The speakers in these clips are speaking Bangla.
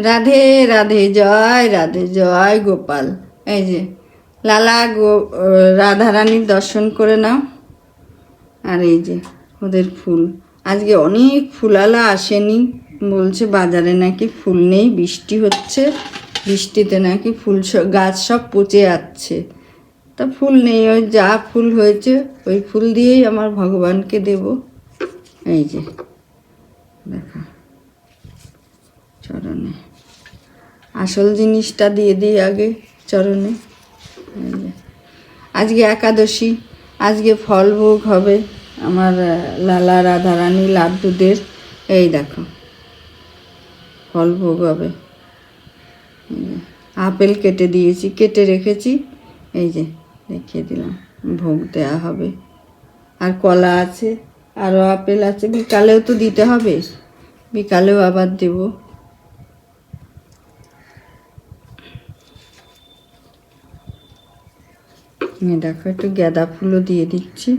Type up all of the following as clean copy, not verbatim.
রাধে রাধে, জয় রাধে, জয় গোপাল। এই যে লালা রাধারানীর দর্শন করে নাও। আর এই যে ওদের ফুল, আজকে অনেক ফুলালা আসেনি, বলছে বাজারে নাকি ফুল নেই, বৃষ্টি হচ্ছে, বৃষ্টিতে নাকি ফুল গাছ সব পচে যাচ্ছে, তা ফুল নেই। ওই যা ফুল হয়েছে ওই ফুল দিয়েই আমার ভগবানকে দেব। এই যে দেখো, চরণে আসল জিনিসটা দিয়ে দিই আগে চরণে। আজকে একাদশী, আজকে ফল ভোগ হবে আমার লালা রাধারানী লাড্ডুদের। এই দেখো ফল ভোগ হবে, আপেল কেটে দিয়েছি, কেটে রেখেছি, এই যে দেখিয়ে দিলাম, ভোগ দেওয়া হবে। আর কলা আছে, আরও আপেল আছে, বিকালেও তো দিতে হবে, বিকালেও আবার দেব। দেখো একটু গাঁদা ফুলও দিয়ে দিচ্ছি,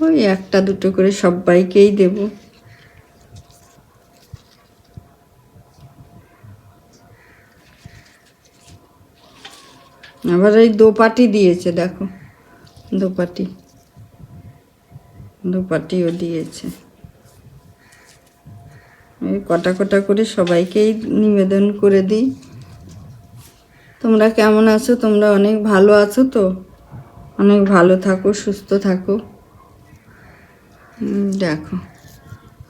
ওই একটা দুটো করে সবাইকেই দেব। আবার এই দোপাটি দিয়েছে, দেখো দোপাটিও দিয়েছে। এই কটা কটা করে সবাইকেই নিবেদন করে দিই। তোমরা কেমন আছো? তোমরা অনেক ভালো আছো তো? অনেক ভালো থাকো, সুস্থ থাকো। দেখো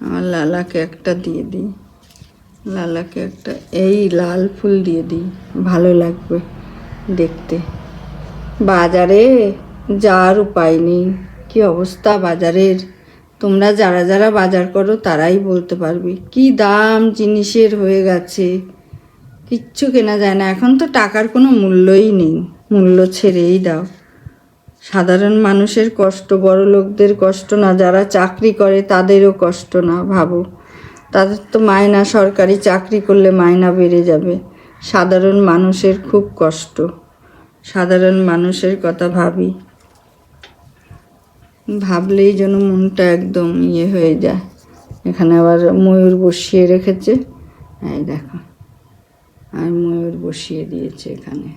আমার লালাকে একটা দিয়ে দিই, লালাকে একটা এই লাল ফুল দিয়ে দিই, ভালো লাগবে দেখতে। বাজারে যাওয়ার উপায় নেই, কি অবস্থা বাজারের। তোমরা যারা যারা বাজার করো তারাই বলতে পারবে কি দাম জিনিসের হয়ে গেছে, কিচ্ছু কেনা যায় না। এখন তো টাকার কোনো মূল্যই নেই, মূল্য ছেড়েই দাও। সাধারণ মানুষের কষ্ট, বড় লোকদের কষ্ট না, যারা চাকরি করে তাদেরও কষ্ট না, ভাবো। তাদের তো মাইনা, সরকারি চাকরি করলে মাইনা বেড়ে যাবে, সাধারণ মানুষের খুব কষ্ট। সাধারণ মানুষের কথা ভাবলেই যেন মনটা একদম হয়ে যায়। এখানে আবার ময়ূর বসিয়ে রেখেছে, এই দেখো, আর ময়ূর বসিয়ে দিয়েছে এখানে।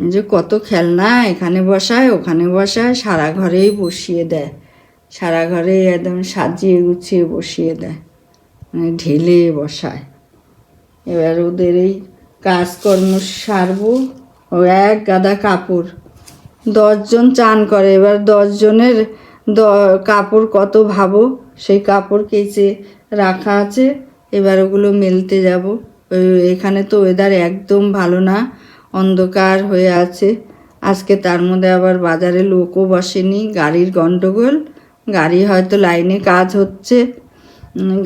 এই যে কত খেলনা, এখানে বসায় ওখানে বসায়, সারা ঘরেই বসিয়ে দেয়, সারা ঘরে একদম সাজিয়ে গুছিয়ে বসিয়ে দেয়, মানে ঢেলে বসায়। এবার ওদের এই কাজকর্ম সারবো। ও এক গাদা কাপড়, 10 জন চান করে, এবার 10 জনের কাপড় কত ভাবো। সেই কাপড় কেচে রাখা আছে, এবার ওগুলো মেলতে যাব। এখানে তো ওয়েদার একদম ভালো না, অন্ধকার হয়ে আছে আজকে। তার মধ্যে আবার বাজারে লোকও বসেনি, গাড়ির গন্ডগোল, গাড়ি হয়তো লাইনে কাজ হচ্ছে,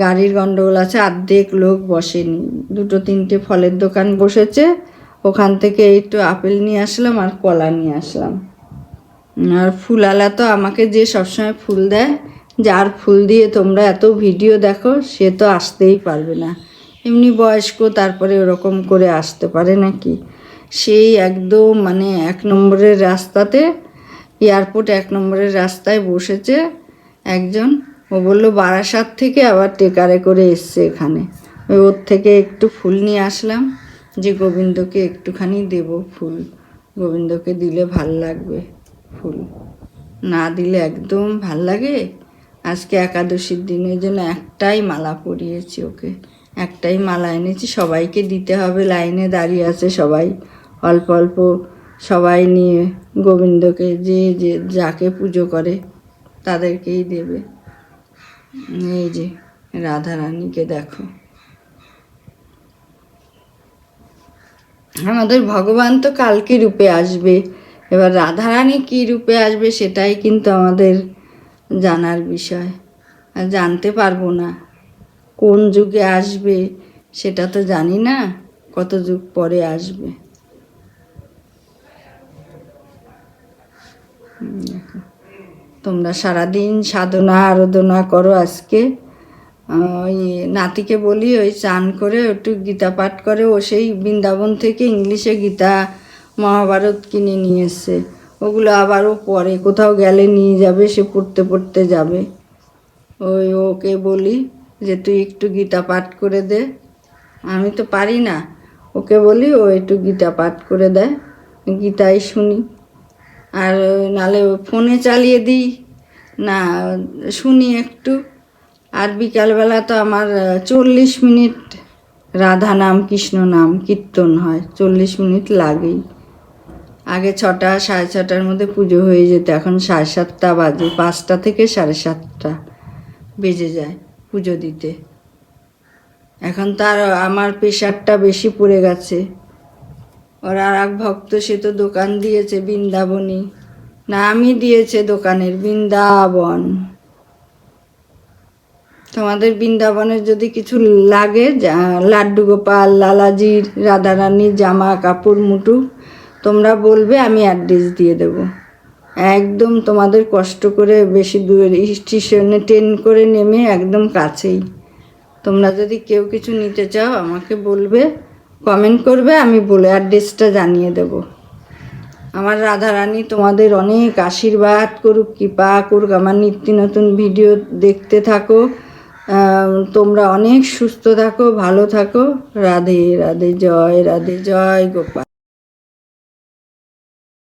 গাড়ির গন্ডগোল আছে, অর্ধেক লোক বসেনি। 2-3টে ফলের দোকান বসেছে, ওখান থেকে একটু আপেল নিয়ে আসলাম আর কলা নিয়ে আসলাম। আর ফুলালা তো আমাকে যে সবসময় ফুল দেয়, যার ফুল দিয়ে তোমরা এত ভিডিও দেখো, সে তো আসতেই পারবে না। এমনি বয়স্ক, তারপরে ওরকম করে আসতে পারে নাকি। সেই একদম মানে 1 নম্বরের রাস্তাতে, এয়ারপোর্ট 1 নম্বরের রাস্তায় বসেছে একজন। ও বললো বারাসাত থেকে আবার টেকারে করে এসছে এখানে। ওর থেকে একটু ফুল নিয়ে আসলাম, যে গোবিন্দকে একটুখানি দেব ফুল, গোবিন্দকে দিলে ভাল লাগবে। ফুল না দিলে একদম ভাল লাগে। আজকে একাদশীর দিনের জন্য একটাই মালা পরিয়েছি ওকে, একটাই মালা এনেছি, সবাইকে দিতে হবে। লাইনে দাঁড়িয়ে আছে সবাই, অল্প অল্প সবাই নিয়ে গোবিন্দকে, যে যে যাকে পুজো করে তাদেরকেই দেবে। এই যে রাধারানীকে দেখো, আমাদের ভগবান তো কালকে রূপে আসবে, এবার রাধারানী কী রূপে আসবে সেটাই কিন্তু আমাদের জানার বিষয়। আর জানতে পারবো না কোন যুগে আসবে, সেটা তো জানি না, কত যুগ পরে আসবে। তোমরা সারাদিন সাধনা আরাধনা করো আজকে। ওই নাতিকে বলি ওই চান করে একটু গীতা পাঠ করে, ও সেই বৃন্দাবন থেকে ইংলিশে গীতা মহাভারত কিনে নিয়ে এসছে, ওগুলো আবারও পরে কোথাও গেলে নিয়ে যাবে, সে পড়তে পড়তে যাবে। ওই ওকে বলি যে তুই একটু গীতা পাঠ করে দে। আমি তো পারি না, ওকে বলি ও একটু গীতা পাঠ করে দেয়, গীতাই শুনি। আর নালে ফোনে চালিয়ে দিই, না শুনি একটু। আর বিকালবেলা তো আমার 40 মিনিট রাধা নাম কৃষ্ণ নাম কীর্তন হয়, 40 মিনিট লাগেই। আগে 6টা 6:30টার মধ্যে পুজো হয়ে যেত, এখন 7:30 বাজে, 5টা থেকে 7:30 বেজে যায় পুজো দিতে। এখন তার আমার প্রেশারটা বেশি পড়ে গেছে। ওর আর এক ভক্ত, সে তো দোকান দিয়েছে বৃন্দাবনী, নামই দিয়েছে দোকানের বৃন্দাবন। তোমাদের বৃন্দাবনের যদি কিছু লাগে, লাড্ডু গোপাল, লালাজির, রাধারানীর জামা কাপড় মুটু, তোমরা বলবে, আমি অ্যাড্রেস দিয়ে দেব। একদম তোমাদের কষ্ট করে বেশি দূরে, স্টেশনে ট্রেন করে নেমে একদম কাছেই। তোমরা যদি কেউ কিছু নিতে চাও আমাকে বলবে, কমেন্ট করবে, আমি বলে অ্যাড্রেসটা জানিয়ে দেব। আমার রাধারানী তোমাদের অনেক আশীর্বাদ করুক, কৃপা করুক, আমার নিত্য নতুন ভিডিও দেখতে থাকো। তোমরা অনেক সুস্থ থাকো, ভালো থাকো। রাধে রাধে, জয় রাধে, জয় গোপাল।